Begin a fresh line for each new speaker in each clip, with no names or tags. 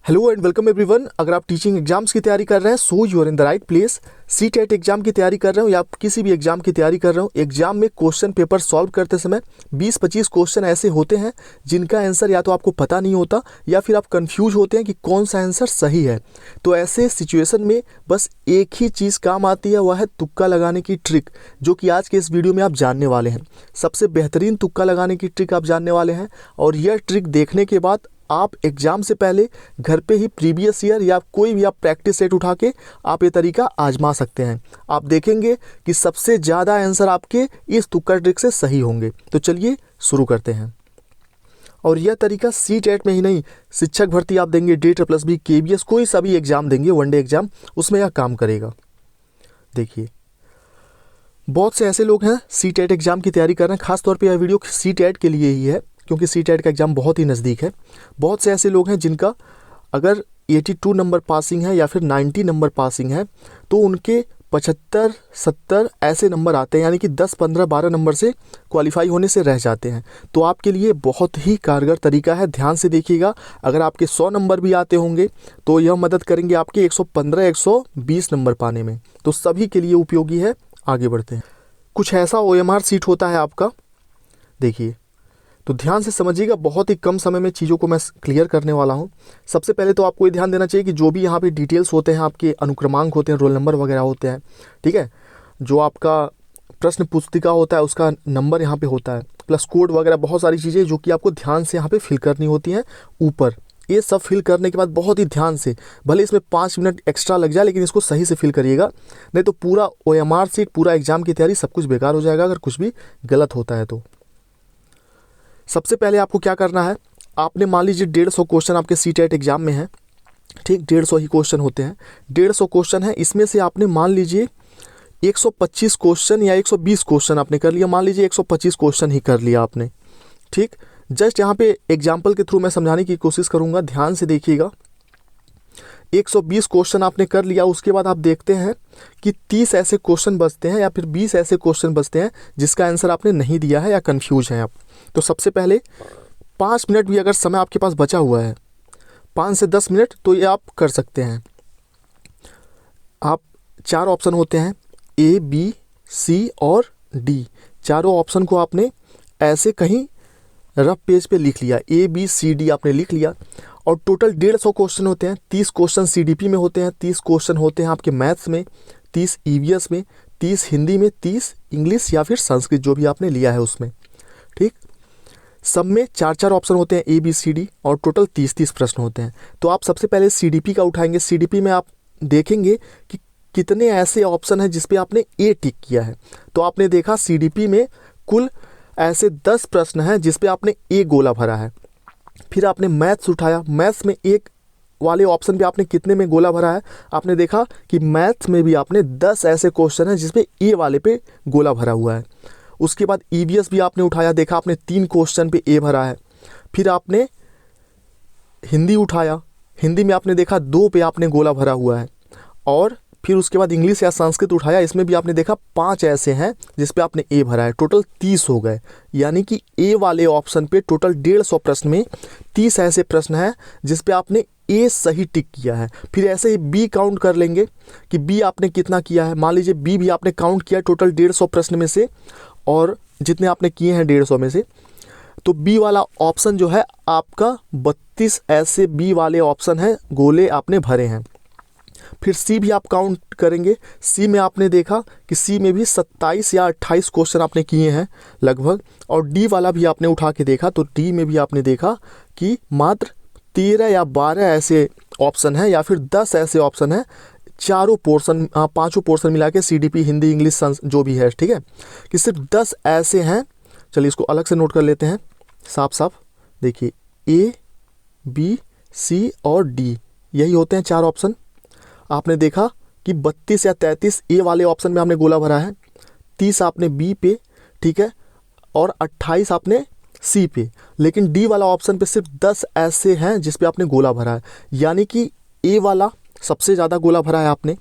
Hello and welcome everyone. अगर आप teaching exams की तैयारी कर रहे हैं so you are in the right place. CTET exam की तैयारी कर रहे हो या आप किसी भी एग्जाम की तैयारी कर रहे हो, एग्जाम में क्वेश्चन पेपर सॉल्व करते समय 20-25 क्वेश्चन ऐसे होते हैं जिनका आंसर या तो आपको पता नहीं होता या फिर आप कंफ्यूज होते हैं कि कौन सा आंसर सही है। तो ऐसे सिचुएशन में बस एक ही चीज़ काम आती है, वह है तुक्का लगाने की ट्रिक, जो कि आज के इस वीडियो में आप जानने वाले हैं। सबसे बेहतरीन तुक्का लगाने की ट्रिक आप जानने वाले हैं और यह ट्रिक देखने के बाद आप एग्ज़ाम से पहले घर पे ही प्रीवियस ईयर या कोई भी आप प्रैक्टिस सेट उठा के आप ये तरीका आजमा सकते हैं। आप देखेंगे कि सबसे ज़्यादा आंसर आपके इस तुक्का ट्रिक से सही होंगे। तो चलिए शुरू करते हैं। और यह तरीका सीटेट में ही नहीं, शिक्षक भर्ती आप देंगे, DET+B, KBS, कोई सा भी एग्ज़ाम देंगे, वनडे एग्ज़ाम, उसमें यह काम करेगा। देखिए, बहुत से ऐसे लोग हैं सीटेट एग्ज़ाम की तैयारी कर रहे हैं। खासतौर पर यह वीडियो सीटेट के लिए ही है क्योंकि सीटेट का एग्ज़ाम बहुत ही नज़दीक है। बहुत से ऐसे लोग हैं जिनका अगर 82 नंबर पासिंग है या फिर 90 नंबर पासिंग है तो उनके 75-70 ऐसे नंबर आते हैं, यानी कि 10, 15, 12 नंबर से क्वालिफाई होने से रह जाते हैं। तो आपके लिए बहुत ही कारगर तरीका है, ध्यान से देखिएगा। अगर आपके 100 नंबर भी आते होंगे तो यह मदद करेंगे आपके 115-120 नंबर पाने में। तो सभी के लिए उपयोगी है। आगे बढ़ते हैं। कुछ ऐसा OMR सीट होता है आपका, देखिए, तो ध्यान से समझिएगा। बहुत ही कम समय में चीज़ों को मैं क्लियर करने वाला हूं। सबसे पहले तो आपको ये ध्यान देना चाहिए कि जो भी यहाँ पे डिटेल्स होते हैं, आपके अनुक्रमांक होते हैं, रोल नंबर वगैरह होते हैं, ठीक है, जो आपका प्रश्न पुस्तिका होता है उसका नंबर यहाँ पे होता है, प्लस कोड वगैरह, बहुत सारी चीज़ें जो कि आपको ध्यान से यहाँ पे फिल करनी होती हैं ऊपर। ये सब फिल करने के बाद बहुत ही ध्यान से, भले इसमें 5 मिनट एक्स्ट्रा लग जाए, लेकिन इसको सही से फिल करिएगा, नहीं तो पूरा OMR सीट, पूरा एग्जाम की तैयारी सब कुछ बेकार हो जाएगा अगर कुछ भी गलत होता है तो। सबसे पहले आपको क्या करना है, आपने मान लीजिए 150 क्वेश्चन आपके सीटेट एग्जाम में है, ठीक, 150 ही क्वेश्चन होते हैं, 150 क्वेश्चन है। इसमें से आपने मान लीजिए 125 क्वेश्चन या 120 क्वेश्चन आपने कर लिया, मान लीजिए 125 क्वेश्चन ही कर लिया आपने, ठीक। जस्ट यहाँ पे एग्जाम्पल के थ्रू मैं समझाने की कोशिश करूँगा, ध्यान से देखिएगा। 120 क्वेश्चन आपने कर लिया, उसके बाद आप देखते हैं कि 30 ऐसे क्वेश्चन बचते हैं या फिर 20 ऐसे क्वेश्चन बचते हैं जिसका आंसर आपने नहीं दिया है या कंफ्यूज हैं आप। तो सबसे पहले 5 मिनट भी अगर समय आपके पास बचा हुआ है, 5 से 10 मिनट, तो ये आप कर सकते हैं। आप 4 ऑप्शन होते हैं, A, B, C और D। चारों ऑप्शन को आपने ऐसे कहीं रफ पेज पे लिख लिया, A, B, C, D आपने लिख लिया। और टोटल 150 क्वेश्चन होते हैं। 30 क्वेश्चन CDP में होते हैं, 30 क्वेश्चन होते हैं आपके मैथ्स में, 30 EVS में, 30 हिंदी में, 30 इंग्लिश या फिर संस्कृत जो भी आपने लिया है उसमें, ठीक। सब में 4-4 ऑप्शन होते हैं, A, B, C, D, और टोटल 30-30 प्रश्न होते हैं। तो आप सबसे पहले CDP का उठाएंगे। CDP में आप देखेंगे कि कितने ऐसे ऑप्शन हैं जिस पे आपने A टिक किया है। तो आपने देखा CDP में कुल ऐसे 10 प्रश्न हैं जिस पे आपने A गोला भरा है। फिर आपने मैथ्स उठाया, मैथ्स में एक वाले ऑप्शन पे आपने कितने में गोला भरा है, आपने देखा कि मैथ्स में भी आपने 10 ऐसे क्वेश्चन हैं जिस पे A वाले पे गोला भरा हुआ है। उसके बाद EVS भी आपने उठाया, देखा आपने 3 क्वेश्चन पे A भरा है। फिर आपने हिंदी उठाया, हिंदी में आपने देखा 2 पे आपने गोला भरा हुआ है। और फिर उसके बाद इंग्लिश या संस्कृत उठाया, इसमें भी आपने देखा 5 ऐसे हैं जिस पे आपने A भरा है। टोटल 30 हो गए, यानी कि A वाले ऑप्शन पे टोटल 150 प्रश्न में 30 ऐसे प्रश्न हैं जिस पे आपने A सही टिक किया है। फिर ऐसे ही B काउंट कर लेंगे कि B आपने कितना किया है। मान लीजिए B भी आपने काउंट किया टोटल 150 प्रश्न में से, और जितने आपने किए हैं 150 में से, तो B वाला ऑप्शन जो है आपका 32 ऐसे B वाले ऑप्शन हैं, गोले आपने भरे हैं। फिर C भी आप काउंट करेंगे। C में आपने देखा कि C में भी 27 या 28 क्वेश्चन आपने किए हैं लगभग। और D वाला भी आपने उठा के देखा, तो D में भी आपने देखा कि मात्र 13 या 12 ऐसे ऑप्शन हैं या फिर 10 ऐसे ऑप्शन हैं, चारों पोर्शन, पांचों पोर्शन मिला के CDP, हिंदी, इंग्लिश, जो भी है, ठीक है, कि सिर्फ 10 ऐसे हैं। चलिए इसको अलग से नोट कर लेते हैं साफ साफ। देखिए A, B, C और D, यही होते हैं 4 ऑप्शन। आपने देखा कि 32 या 33 A वाले ऑप्शन में आपने गोला भरा है, 30 आपने B पे, ठीक है, और 28 आपने C पे। लेकिन D वाला ऑप्शन पे सिर्फ 10 ऐसे हैं जिस पे आपने गोला भरा है, यानी कि A वाला सबसे ज़्यादा गोला भरा है आपने,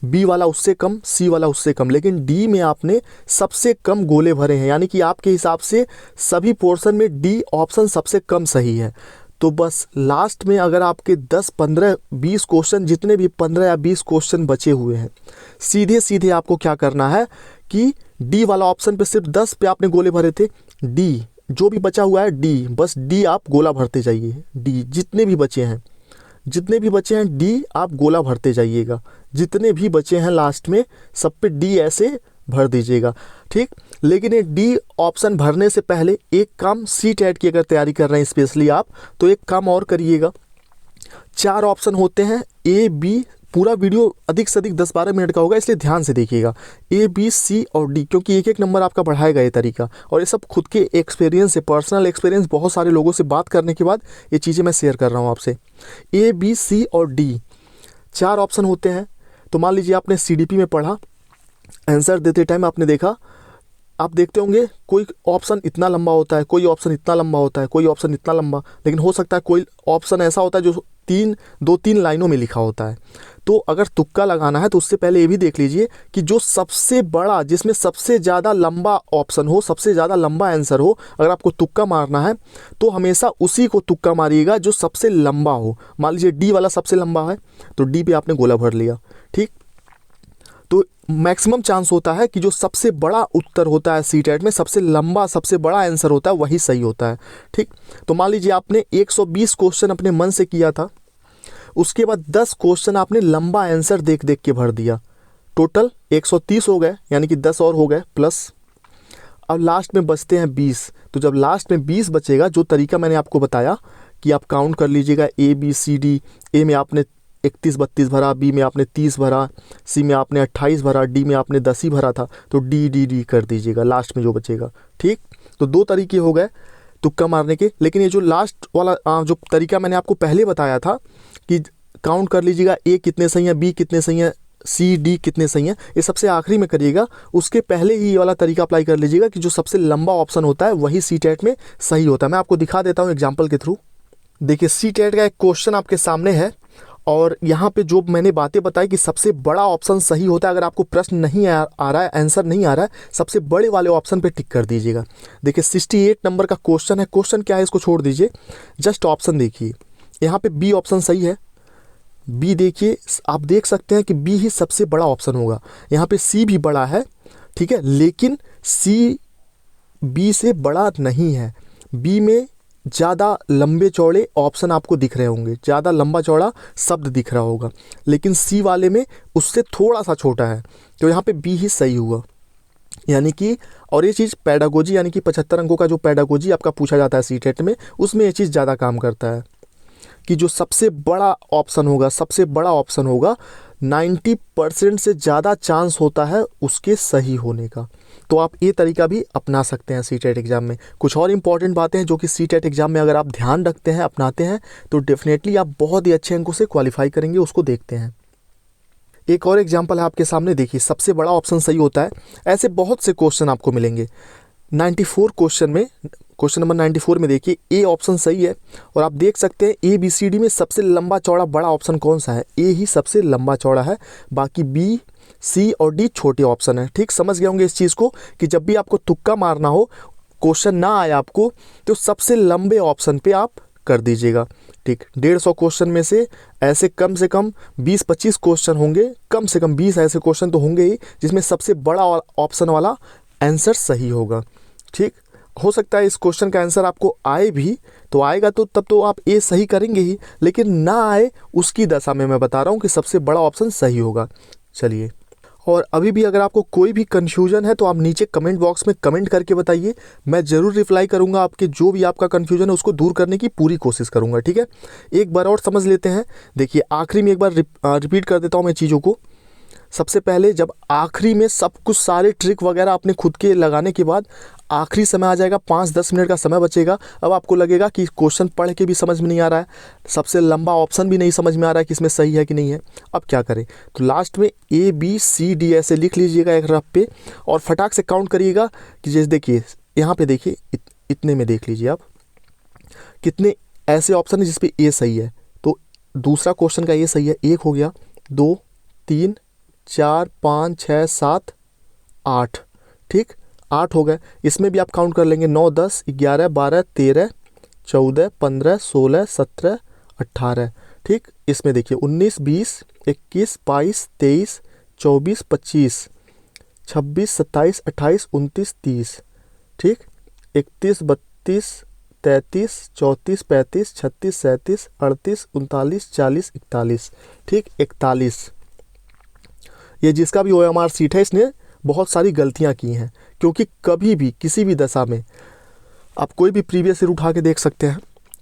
B वाला उससे कम, C वाला उससे कम, लेकिन D में आपने सबसे कम गोले भरे हैं। यानी कि आपके हिसाब से सभी पोर्शन में D ऑप्शन सबसे कम सही है। तो बस लास्ट में अगर आपके 10, 15, 20 क्वेश्चन, जितने भी 15 या 20 क्वेश्चन बचे हुए हैं, सीधे सीधे आपको क्या करना है कि डी वाला ऑप्शन पे सिर्फ 10 पे आपने गोले भरे थे, डी जो भी बचा हुआ है डी, बस डी आप गोला भरते जाइए। डी जितने भी बचे हैं, डी आप गोला भरते जाइएगा। जितने भी बचे हैं लास्ट में सब पे डी ऐसे भर दीजिएगा, ठीक। लेकिन ये डी ऑप्शन भरने से पहले एक काम, सी टेट की अगर तैयारी कर रहे हैं स्पेशली आप, तो एक काम और करिएगा। 4 ऑप्शन होते हैं ए बी, पूरा वीडियो अधिक से अधिक 10-12 मिनट का होगा, इसलिए ध्यान से देखिएगा। ए बी सी और डी, क्योंकि एक एक नंबर आपका बढ़ाएगा ये तरीका, और ये सब खुद के एक्सपीरियंस से, पर्सनल एक्सपीरियंस, बहुत सारे लोगों से बात करने के बाद ये चीज़ें मैं शेयर कर रहा हूँ आपसे। ए बी सी और डी 4 ऑप्शन होते हैं। तो मान लीजिए आपने CDP में पढ़ा, आंसर देते टाइम आपने देखा, आप देखते होंगे कोई ऑप्शन इतना लंबा होता है, कोई ऑप्शन इतना लंबा होता है, कोई ऑप्शन इतना लंबा, लेकिन हो सकता है कोई ऑप्शन ऐसा होता है जो 2-3 लाइनों में लिखा होता है। तो अगर तुक्का लगाना है तो उससे पहले ये भी देख लीजिए कि जो सबसे बड़ा, जिसमें सबसे ज़्यादा लंबा ऑप्शन हो, सबसे ज़्यादा लंबा आंसर हो, अगर आपको तुक्का मारना है तो हमेशा उसी को तुक्का मारिएगा जो सबसे लंबा हो। मान लीजिए डी वाला सबसे लंबा है तो डी पे आपने गोला भर लिया, ठीक। तो मैक्सिमम चांस होता है कि जो सबसे बड़ा उत्तर होता है सी टेट में, सबसे लंबा, सबसे बड़ा आंसर होता है, वही सही होता है, ठीक। तो मान लीजिए आपने 120 क्वेश्चन अपने मन से किया था, उसके बाद 10 क्वेश्चन आपने लंबा आंसर देख देख के भर दिया, टोटल 130 हो गए, यानी कि 10 और हो गए प्लस। अब लास्ट में बचते हैं 20। तो जब लास्ट में 20 बचेगा, जो तरीका मैंने आपको बताया कि आप काउंट कर लीजिएगा, ए बी सी डी, ए में आपने 31-32 भरा, बी में आपने 30 भरा, सी में आपने 28 भरा, डी में आपने 10 ही भरा था, तो डी डी डी कर दीजिएगा लास्ट में जो बचेगा, ठीक। तो 2 तरीके हो गए तुक्का मारने के। लेकिन ये जो लास्ट वाला जो तरीका मैंने आपको पहले बताया था कि काउंट कर लीजिएगा ए कितने सही हैं, बी कितने सही हैं, सी डी कितने सही हैं, ये सबसे आखिरी में करिएगा। उसके पहले ही ये वाला तरीका अप्लाई कर लीजिएगा कि जो सबसे लंबा ऑप्शन होता है वही सी टेट में सही होता है। मैं आपको दिखा देता हूँ एग्जाम्पल के थ्रू। देखिए सी टेट का एक क्वेश्चन आपके सामने है, और यहाँ पे जो मैंने बातें बताई कि सबसे बड़ा ऑप्शन सही होता है, अगर आपको प्रश्न नहीं आ रहा है, आंसर नहीं आ रहा है, सबसे बड़े वाले ऑप्शन पे टिक कर दीजिएगा। देखिए 68 नंबर का क्वेश्चन है। क्वेश्चन क्या है इसको छोड़ दीजिए, जस्ट ऑप्शन देखिए। यहाँ पे बी ऑप्शन सही है, बी देखिए, आप देख सकते हैं कि बी ही सबसे बड़ा ऑप्शन होगा। यहाँ पे सी भी बड़ा है, ठीक है, लेकिन सी बी से बड़ा नहीं है। बी में ज़्यादा लंबे चौड़े ऑप्शन आपको दिख रहे होंगे, ज़्यादा लंबा चौड़ा शब्द दिख रहा होगा, लेकिन सी वाले में उससे थोड़ा सा छोटा है, तो यहाँ पे बी ही सही हुआ। यानी कि, और ये चीज़ पेडागोजी, यानी कि 75 अंकों का जो पेडागोजी आपका पूछा जाता है सी टेट में, उसमें ये चीज़ ज़्यादा काम करता है कि जो सबसे बड़ा ऑप्शन होगा, सबसे बड़ा ऑप्शन होगा, 90% से ज़्यादा चांस होता है उसके सही होने का। तो आप ये तरीका भी अपना सकते हैं सी टेट एग्ज़ाम में। कुछ और इम्पॉर्टेंट बातें हैं जो कि सी टेट एग्ज़ाम में अगर आप ध्यान रखते हैं, अपनाते हैं, तो डेफिनेटली आप बहुत ही अच्छे अंकों से क्वालिफाई करेंगे। उसको देखते हैं। एक और एग्जाम्पल है आपके सामने, देखिए सबसे बड़ा ऑप्शन सही होता है। ऐसे बहुत से क्वेश्चन आपको मिलेंगे। 94 क्वेश्चन में, क्वेश्चन नंबर 94 में देखिए ए ऑप्शन सही है, और आप देख सकते हैं ए बी सी डी में सबसे लंबा चौड़ा बड़ा ऑप्शन कौन सा है, ए ही सबसे लंबा चौड़ा है, बाकी बी सी और डी छोटे ऑप्शन है। ठीक, समझ गए होंगे इस चीज़ को कि जब भी आपको तुक्का मारना हो, क्वेश्चन ना आए आपको, तो सबसे लंबे ऑप्शन पे आप कर दीजिएगा। ठीक, 150 क्वेश्चन में से ऐसे कम से कम 20-25 क्वेश्चन होंगे, कम से कम 20 ऐसे क्वेश्चन तो होंगे ही जिसमें सबसे बड़ा ऑप्शन वाला आंसर सही होगा। ठीक, हो सकता है इस क्वेश्चन का आंसर आपको आए भी, तो आएगा तो तब तो आप ए सही करेंगे ही, लेकिन ना आए उसकी दशा में मैं बता रहा हूँ कि सबसे बड़ा ऑप्शन सही होगा। चलिए, और अभी भी अगर आपको कोई भी कन्फ्यूजन है तो आप नीचे कमेंट बॉक्स में कमेंट करके बताइए, मैं ज़रूर रिप्लाई करूंगा। आपके जो भी आपका कन्फ्यूजन है उसको दूर करने की पूरी कोशिश करूंगा। ठीक है, एक बार और समझ लेते हैं। देखिए, आखिरी में एक बार रिपीट कर देता हूं मैं चीज़ों को। सबसे पहले जब आखिरी में सब कुछ सारे ट्रिक वगैरह अपने खुद के लगाने के बाद आखिरी समय आ जाएगा, 5-10 मिनट का समय बचेगा। अब आपको लगेगा कि क्वेश्चन पढ़ के भी समझ में नहीं आ रहा है, सबसे लंबा ऑप्शन भी नहीं समझ में आ रहा है कि इसमें सही है कि नहीं है। अब क्या करें, तो लास्ट में ए बी सी डी ऐसे लिख लीजिएगा एक रफ पे, और फटाक से काउंट करिएगा कि जैसे देखिए यहाँ पे देखिए इतने में देख लीजिए आप कितने ऐसे ऑप्शन है जिसपे ए सही है। तो दूसरा क्वेश्चन का ए सही है, 1 हो गया, 2 3 4 5 6 7 8। ठीक, 8 हो गए। इसमें भी आप काउंट कर लेंगे, 9 10 11 12 13 14, 15, 16, 17, 18। ठीक, इसमें देखिए 19, 20, 21, 22, 23, 24, 25, 26, 27, 28, 29, 30। ठीक, 31, 32, 33, 34, 35, 36, 37, 38, 39, 40, 41। ठीक, 41। ये जिसका भी OMR सीट है इसने बहुत सारी गलतियां की हैं, क्योंकि कभी भी किसी भी दशा में आप कोई भी प्रीवियस ईयर उठा के देख सकते हैं,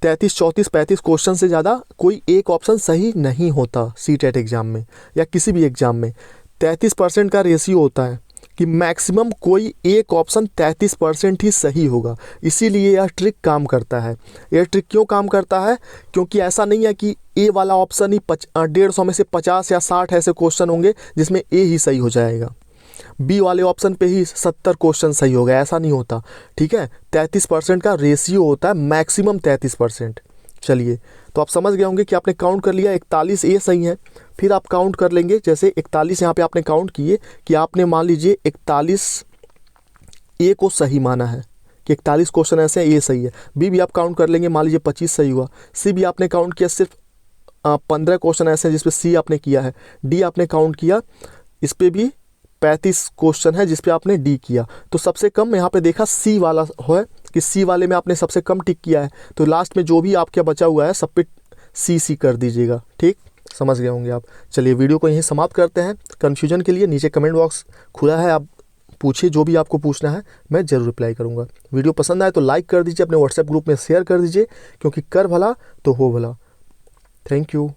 33, 34, 35 क्वेश्चन से ज़्यादा कोई एक ऑप्शन सही नहीं होता CTET एग्ज़ाम में या किसी भी एग्ज़ाम में। 33% का रेशियो होता है कि मैक्सिमम कोई एक ऑप्शन 33% ही सही होगा। इसीलिए यह ट्रिक काम करता है। यह ट्रिक क्यों काम करता है? क्योंकि ऐसा नहीं है कि ए वाला ऑप्शन ही 150 में से 50 या 60 ऐसे क्वेश्चन होंगे जिसमें ए ही सही हो जाएगा, बी वाले ऑप्शन पे ही 70 क्वेश्चन सही हो गया, ऐसा नहीं होता। ठीक है, 33% का रेशियो होता है, मैक्सिमम 33%। चलिए, तो आप समझ गए होंगे कि आपने काउंट कर लिया 41 ए सही है। फिर आप काउंट कर लेंगे, जैसे 41 यहाँ पे आपने काउंट किए कि आपने मान लीजिए 41 ए को सही माना है कि 41 क्वेश्चन ऐसे हैं, ए सही है। बी भी आप काउंट कर लेंगे, मान लीजिए 25 सही हुआ। सी भी आपने काउंट किया, सिर्फ 15 क्वेश्चन ऐसे हैं जिसपे सी आपने किया है। डी आपने काउंट किया, इस पर भी 35 क्वेश्चन है जिसपे आपने डी किया। तो सबसे कम यहाँ पे देखा सी वाला है कि सी वाले में आपने सबसे कम टिक किया है, तो लास्ट में जो भी आपके बचा हुआ है सब पे सी कर दीजिएगा। ठीक, समझ गए होंगे आप। चलिए, वीडियो को यहीं समाप्त करते हैं। कन्फ्यूजन के लिए नीचे कमेंट बॉक्स खुला है, आप पूछिए जो भी आपको पूछना है, मैं ज़रूर रिप्लाई करूँगा। वीडियो पसंद आए तो लाइक कर दीजिए, अपने व्हाट्सएप ग्रुप में शेयर कर दीजिए, क्योंकि कर भला तो हो भला। Thank you.